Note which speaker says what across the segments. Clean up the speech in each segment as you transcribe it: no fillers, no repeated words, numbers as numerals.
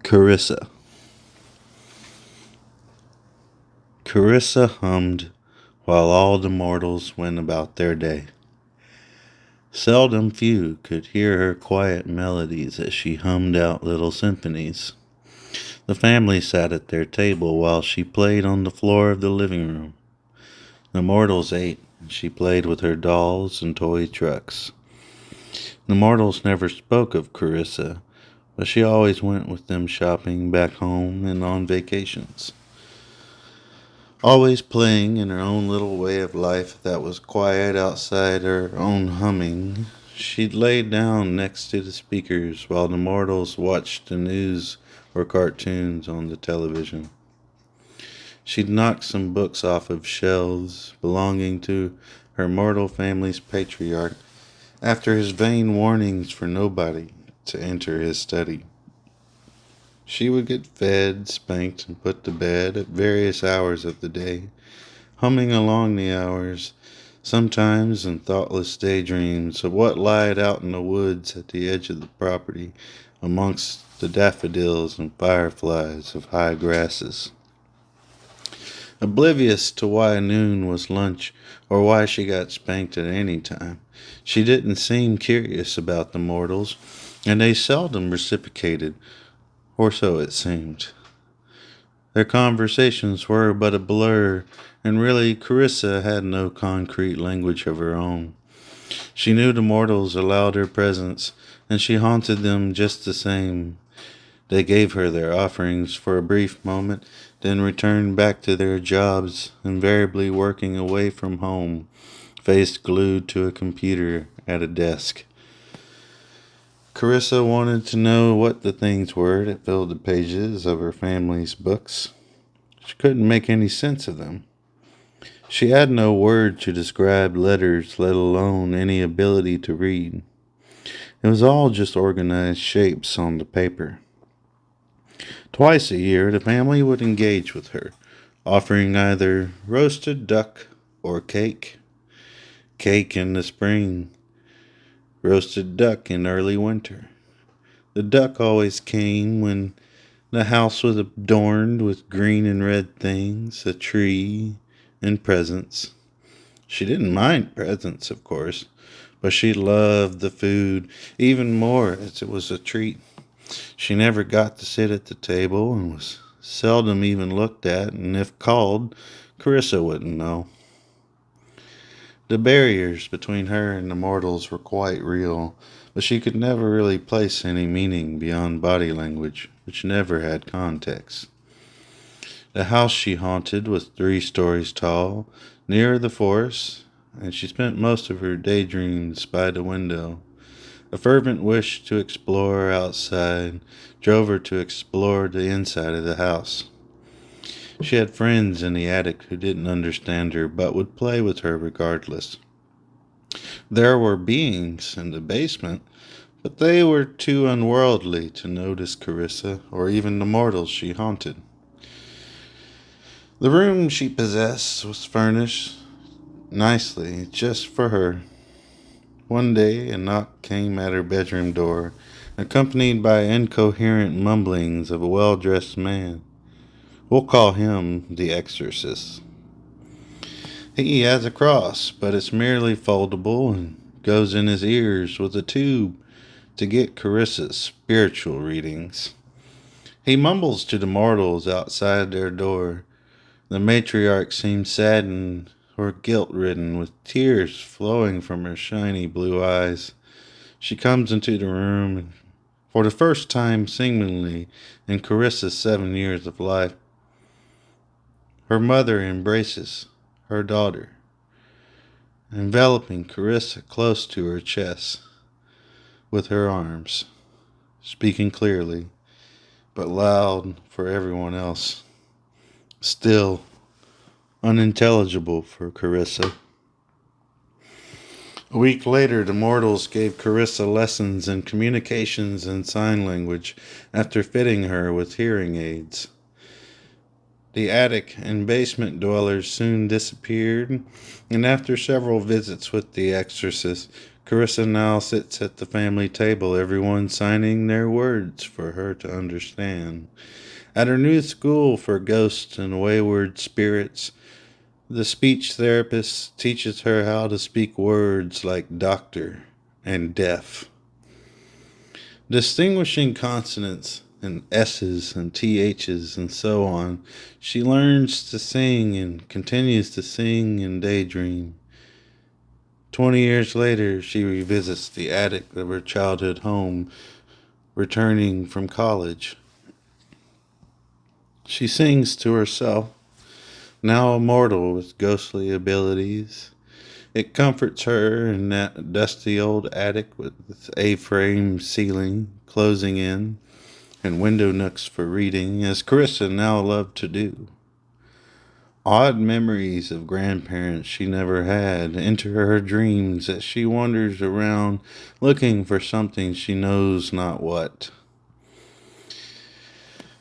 Speaker 1: Carissa. Carissa hummed while all the mortals went about their day. Seldom few could hear her quiet melodies as she hummed out little symphonies. The family sat at their table while she played on the floor of the living room. The mortals ate, and she played with her dolls and toy trucks. The mortals never spoke of Carissa, but she always went with them shopping back home and on vacations. Always playing in her own little way of life that was quiet outside her own humming, she'd lay down next to the speakers while the mortals watched the news or cartoons on the television. She'd knock some books off of shelves belonging to her mortal family's patriarch after his vain warnings for nobody to enter his study. She would get fed, spanked, and put to bed at various hours of the day, humming along the hours, sometimes in thoughtless daydreams of what lied out in the woods at the edge of the property amongst the daffodils and fireflies of high grasses. Oblivious to why noon was lunch or why she got spanked at any time, she didn't seem curious about the mortals, and they seldom reciprocated, or so it seemed. Their conversations were but a blur, and really Carissa had no concrete language of her own. She knew the mortals allowed her presence, and she haunted them just the same. They gave her their offerings for a brief moment, then returned back to their jobs, invariably working away from home, face glued to a computer at a desk. Carissa wanted to know what the things were that filled the pages of her family's books. She couldn't make any sense of them. She had no word to describe letters, let alone any ability to read. It was all just organized shapes on the paper. Twice a year, the family would engage with her, offering either roasted duck or cake. Cake in the spring, roasted duck in early winter. The duck always came when the house was adorned with green and red things, a tree, and presents. She didn't mind presents, of course, but she loved the food even more as it was a treat. She never got to sit at the table and was seldom even looked at, and if called, Carissa wouldn't know. The barriers between her and the mortals were quite real, but she could never really place any meaning beyond body language, which never had context. The house she haunted was 3 stories tall, near the forest, and she spent most of her daydreams by the window. A fervent wish to explore outside drove her to explore the inside of the house. She had friends in the attic who didn't understand her but would play with her regardless. There were beings in the basement, but they were too unworldly to notice Carissa or even the mortals she haunted. The room she possessed was furnished nicely just for her. One day a knock came at her bedroom door, accompanied by incoherent mumblings of a well-dressed man. We'll call him the exorcist. He has a cross, but it's merely foldable and goes in his ears with a tube to get Carissa's spiritual readings. He mumbles to the mortals outside their door. The matriarch seems saddened or guilt-ridden, with tears flowing from her shiny blue eyes. She comes into the room, and for the first time seemingly in Carissa's 7 years of life, her mother embraces her daughter, enveloping Carissa close to her chest with her arms, speaking clearly, but loud for everyone else. Still unintelligible for Carissa. A week later, the mortals gave Carissa lessons in communications and sign language after fitting her with hearing aids. The attic and basement dwellers soon disappeared, and after several visits with the exorcist, Carissa now sits at the family table, everyone signing their words for her to understand. At her new school for ghosts and wayward spirits, the speech therapist teaches her how to speak words like doctor and deaf. Distinguishing consonants and S's and TH's and so on, she learns to sing and continues to sing and daydream. 20 years later, she revisits the attic of her childhood home, returning from college. She sings to herself, now immortal with ghostly abilities. It comforts her in that dusty old attic with its A-frame ceiling closing in and window nooks for reading, as Carissa now loved to do. Odd memories of grandparents she never had enter her dreams as she wanders around looking for something she knows not what.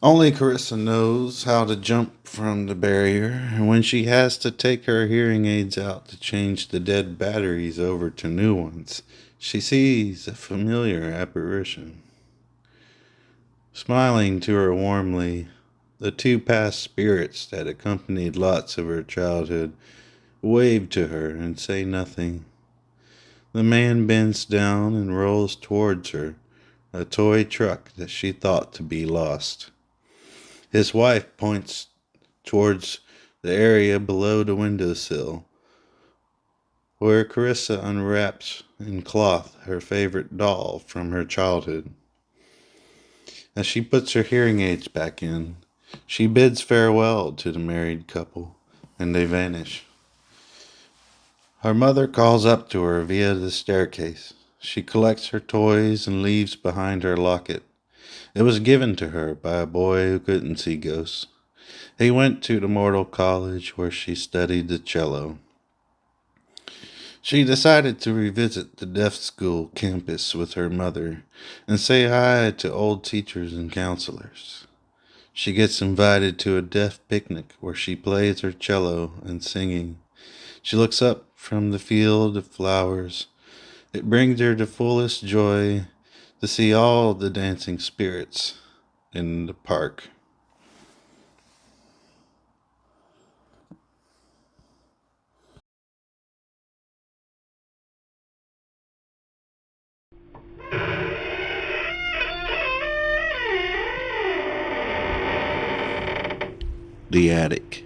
Speaker 1: Only Carissa knows how to jump from the barrier, and when she has to take her hearing aids out to change the dead batteries over to new ones, she sees a familiar apparition. Smiling to her warmly, the two past spirits that accompanied lots of her childhood wave to her and say nothing. The man bends down and rolls towards her a toy truck that she thought to be lost. His wife points towards the area below the windowsill, where Carissa unwraps in cloth her favorite doll from her childhood. As she puts her hearing aids back in, she bids farewell to the married couple, and they vanish. Her mother calls up to her via the staircase. She collects her toys and leaves behind her locket. It was given to her by a boy who couldn't see ghosts. He went to the Mortal College where she studied the cello. She decided to revisit the deaf school campus with her mother and say hi to old teachers and counselors. She gets invited to a deaf picnic where she plays her cello and singing. She looks up from the field of flowers. It brings her the fullest joy to see all the dancing spirits in the park. The attic.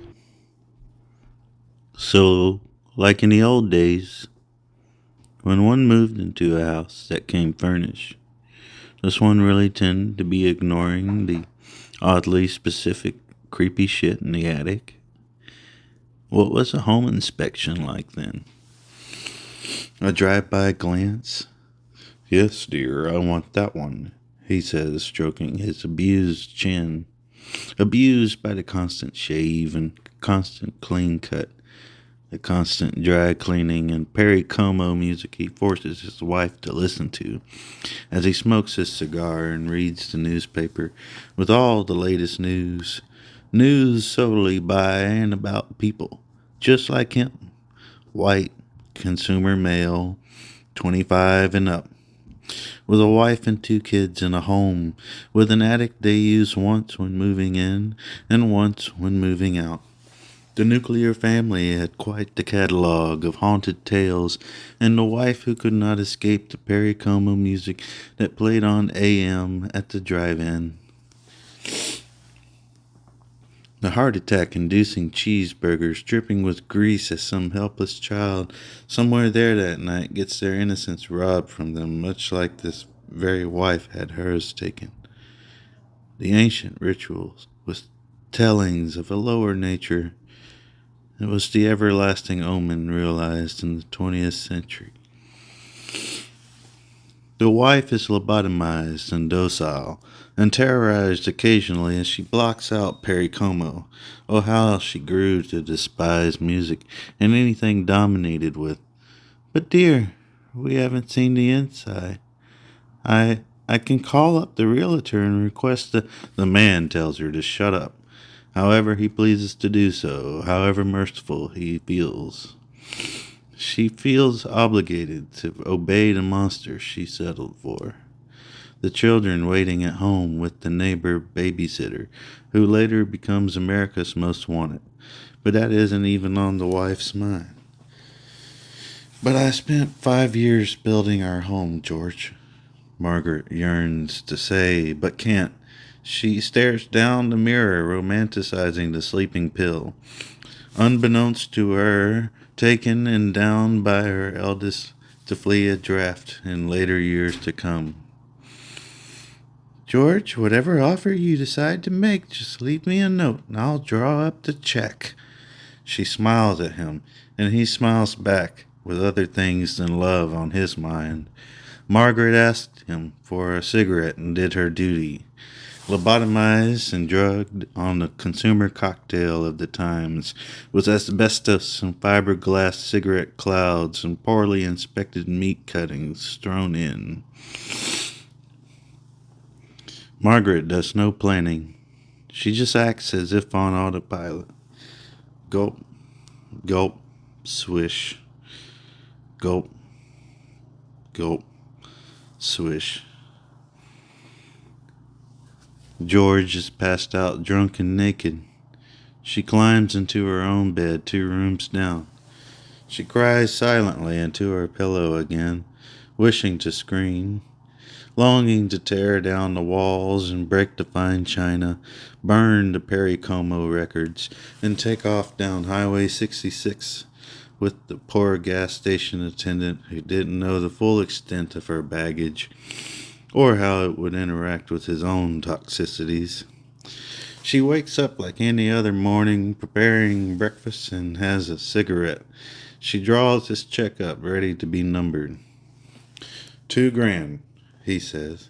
Speaker 1: So, like in the old days, when one moved into a house that came furnished, does one really tend to be ignoring the oddly specific creepy shit in the attic? What was a home inspection like then? A drive-by glance? Yes, dear, I want that one, he says, stroking his abused chin. Abused by the constant shave and constant clean cut, the constant dry cleaning and Perry Como music he forces his wife to listen to as he smokes his cigar and reads the newspaper with all the latest news. News solely by and about people just like him. White, consumer male, 25 and up. With a wife and 2 kids in a home, with an attic they use once when moving in and once when moving out. The nuclear family had quite the catalog of haunted tales, and the wife who could not escape the Perry Como music that played on AM at the drive-in. The heart attack-inducing cheeseburgers dripping with grease as some helpless child somewhere there that night gets their innocence robbed from them, much like this very wife had hers taken. The ancient rituals with tellings of a lower nature It was the everlasting omen realized in the 20th century. The wife is lobotomized and docile, and terrorized occasionally as she blocks out Perry Como. Oh, how she grew to despise music and anything dominated with. But dear, we haven't seen the inside. I can call up the realtor and request the man tells her to shut up. However he pleases to do so, however merciful he feels. She feels obligated to obey the monster she settled for. The children waiting at home with the neighbor babysitter, who later becomes America's Most Wanted. But that isn't even on the wife's mind. But I spent 5 years building our home, George. Margaret yearns to say, but can't. She stares down the mirror, romanticizing the sleeping pill. Unbeknownst to her, taken and downed by her eldest to flee a draft in later years to come. George, whatever offer you decide to make, just leave me a note and I'll draw up the check. She smiles at him, and he smiles back, with other things than love on his mind. Margaret asked him for a cigarette and did her duty. Lobotomized and drugged on the consumer cocktail of the times, with asbestos and fiberglass cigarette clouds and poorly inspected meat cuttings thrown in. Margaret does no planning. She just acts as if on autopilot. Gulp, gulp, swish. Gulp, gulp, swish. George is passed out drunk and naked. She climbs into her own bed 2 rooms down. She cries silently into her pillow again, wishing to scream, longing to tear down the walls and break the fine china, burn the Perry Como records, and take off down Highway 66 with the poor gas station attendant who didn't know the full extent of her baggage or how it would interact with his own toxicities. She wakes up like any other morning, preparing breakfast, and has a cigarette. She draws his check up, ready to be numbered. $2,000, he says.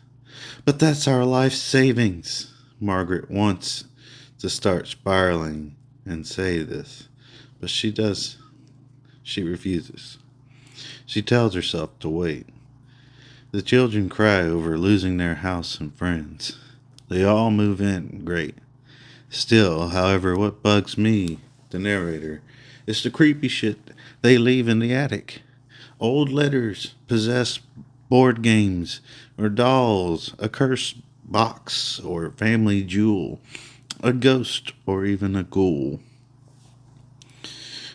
Speaker 1: But that's our life savings. Margaret wants to start spiraling and say this, but she refuses. She tells herself to wait. The children cry over losing their house and friends. They all move in, great. Still, however, what bugs me, the narrator, is the creepy shit they leave in the attic. Old letters, possessed board games, or dolls, a cursed box or family jewel, a ghost or even a ghoul.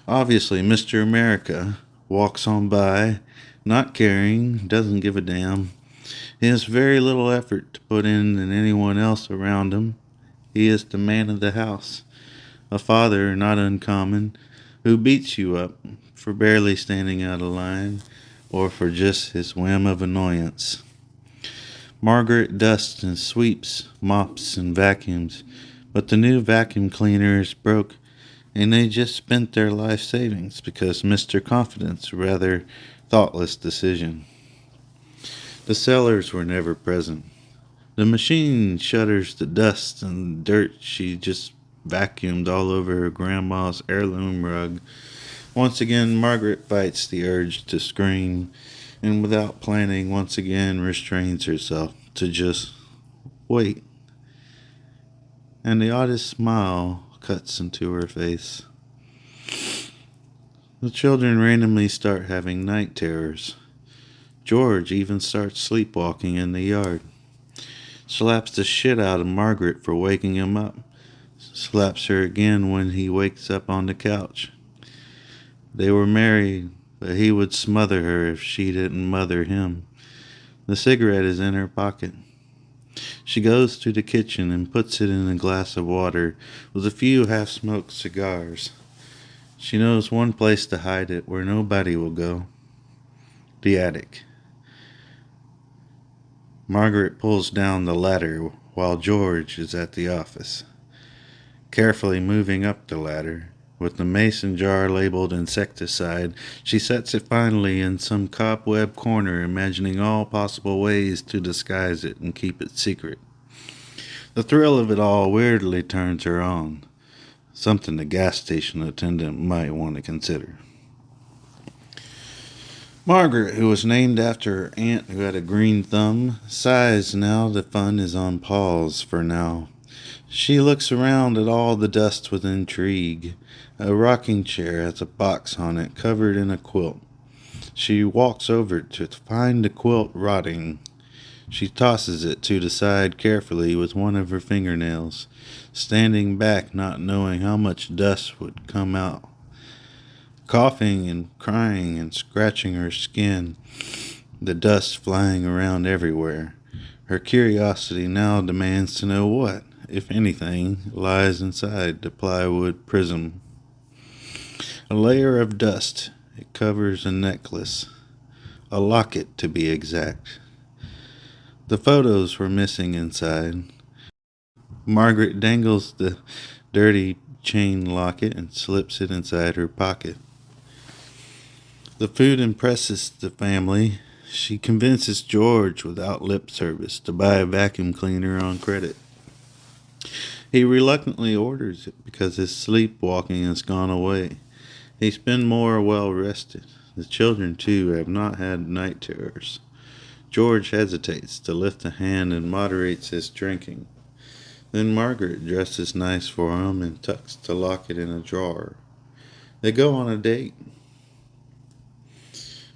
Speaker 1: Obviously, Mr. America walks on by, not caring, doesn't give a damn. He has very little effort to put in than anyone else around him. He is the man of the house, a father not uncommon, who beats you up for barely standing out of line or for just his whim of annoyance. Margaret dusts and sweeps, mops and vacuums, but the new vacuum cleaner is broke, and they just spent their life savings because Mr. Confident's rather thoughtless decision. The cellars were never present. The machine shudders the dust and dirt she just vacuumed all over her grandma's heirloom rug. Once again, Margaret fights the urge to scream, and without planning, once again restrains herself to just wait. And the oddest smile cuts into her face. The children randomly start having night terrors. George even starts sleepwalking in the yard. Slaps the shit out of Margaret for waking him up. Slaps her again when he wakes up on the couch. They were married, but he would smother her if she didn't mother him. The cigarette is in her pocket. She goes to the kitchen and puts it in a glass of water with a few half-smoked cigars. She knows one place to hide it where nobody will go. The attic. Margaret pulls down the ladder while George is at the office. Carefully moving up the ladder, With the mason jar labeled insecticide, she sets it finally in some cobweb corner, imagining all possible ways to disguise it and keep it secret. The thrill of it all weirdly turns her on, something the gas station attendant might want to consider. Margaret, who was named after her aunt who had a green thumb, sighs now the fun is on pause for now. She looks around at all the dust with intrigue. A rocking chair has a box on it covered in a quilt. She walks over to find the quilt rotting. She tosses it to the side carefully with one of her fingernails, standing back not knowing how much dust would come out. Coughing and crying and scratching her skin, the dust flying around everywhere. Her curiosity now demands to know what, if anything, lies inside the plywood prism. A layer of dust. It covers a necklace. A locket, to be exact. The photos were missing inside. Margaret dangles the dirty chain locket and slips it inside her pocket. The food impresses the family. She convinces George, without lip service, to buy a vacuum cleaner on credit. He reluctantly orders it because his sleepwalking has gone away. He's been more well rested. The children, too, have not had night terrors. George hesitates to lift a hand and moderates his drinking. Then Margaret dresses nice for him and tucks the locket in a drawer. They go on a date.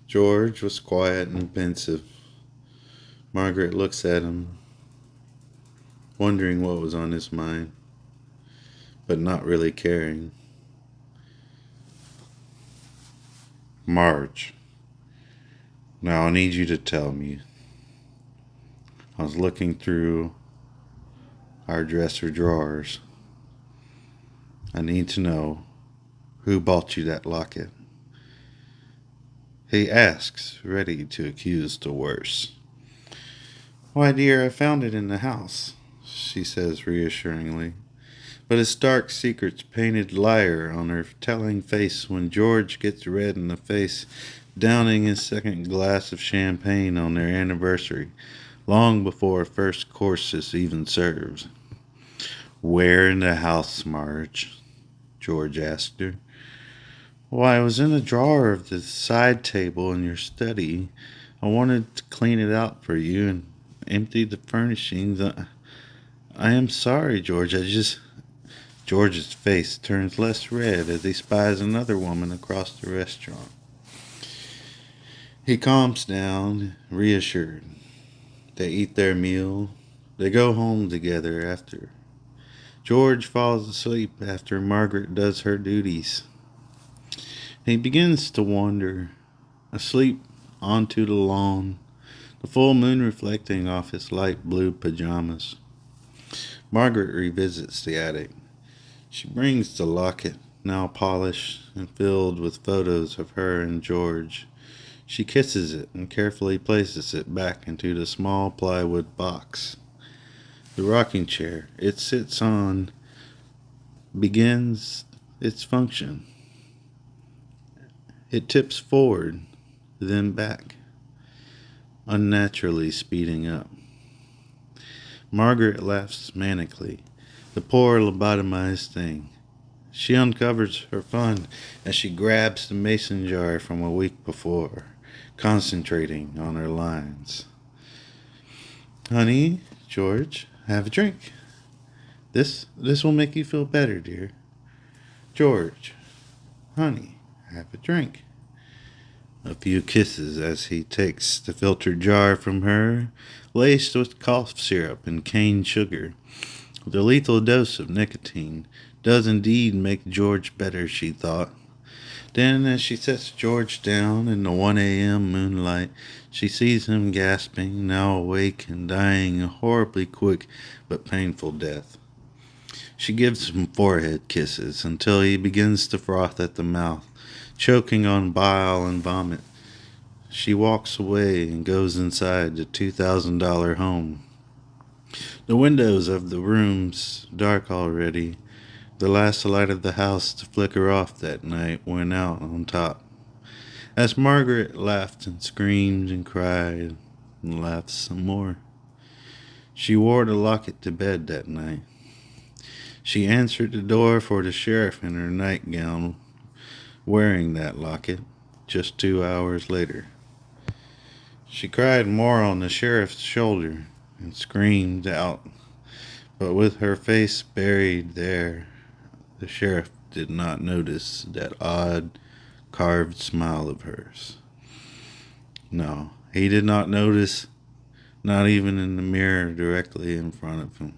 Speaker 1: George was quiet and pensive. Margaret looks at him, wondering what was on his mind, but not really caring. Marge, now I need you to tell me. I was looking through our dresser drawers. I need to know who bought you that locket. He asks, ready to accuse the worst. Why, dear, I found it in the house, she says reassuringly. But his dark secret's painted liar on her telling face when George gets red in the face, downing his second glass of champagne on their anniversary, long before first course is even served. Where in the house, Marge? George asked her. Why, it was in a drawer of the side table in your study. I wanted to clean it out for you and empty the furnishings. I am sorry, George. George's face turns less red as he spies another woman across the restaurant. He calms down, reassured. They eat their meal. They go home together after. George falls asleep after Margaret does her duties. He begins to wander, asleep onto the lawn, the full moon reflecting off his light blue pajamas. Margaret revisits the attic. She brings the locket, now polished and filled with photos of her and George. She kisses it and carefully places it back into the small plywood box. The rocking chair it sits on begins its function. It tips forward, then back, unnaturally speeding up. Margaret laughs manically. The poor lobotomized thing. She uncovers her fun as she grabs the mason jar from a week before, concentrating on her lines. Honey, George, have a drink. This will make you feel better, dear. George, honey, have a drink. A few kisses as he takes the filtered jar from her, laced with cough syrup and cane sugar. The lethal dose of nicotine does indeed make George better, she thought. Then, as she sets George down in the 1 a.m. moonlight, she sees him gasping, now awake and dying a horribly quick but painful death. She gives him forehead kisses until he begins to froth at the mouth, choking on bile and vomit. She walks away and goes inside the $2,000 home. The windows of the rooms dark already. The last light of the house to flicker off that night went out on top, as Margaret laughed and screamed and cried and laughed some more. She wore the locket to bed that night. She answered the door for the sheriff in her nightgown, wearing that locket, just 2 hours later. She cried more on the sheriff's shoulder and screamed out, but with her face buried there, the sheriff did not notice that odd, carved smile of hers. No, he did not notice, not even in the mirror directly in front of him.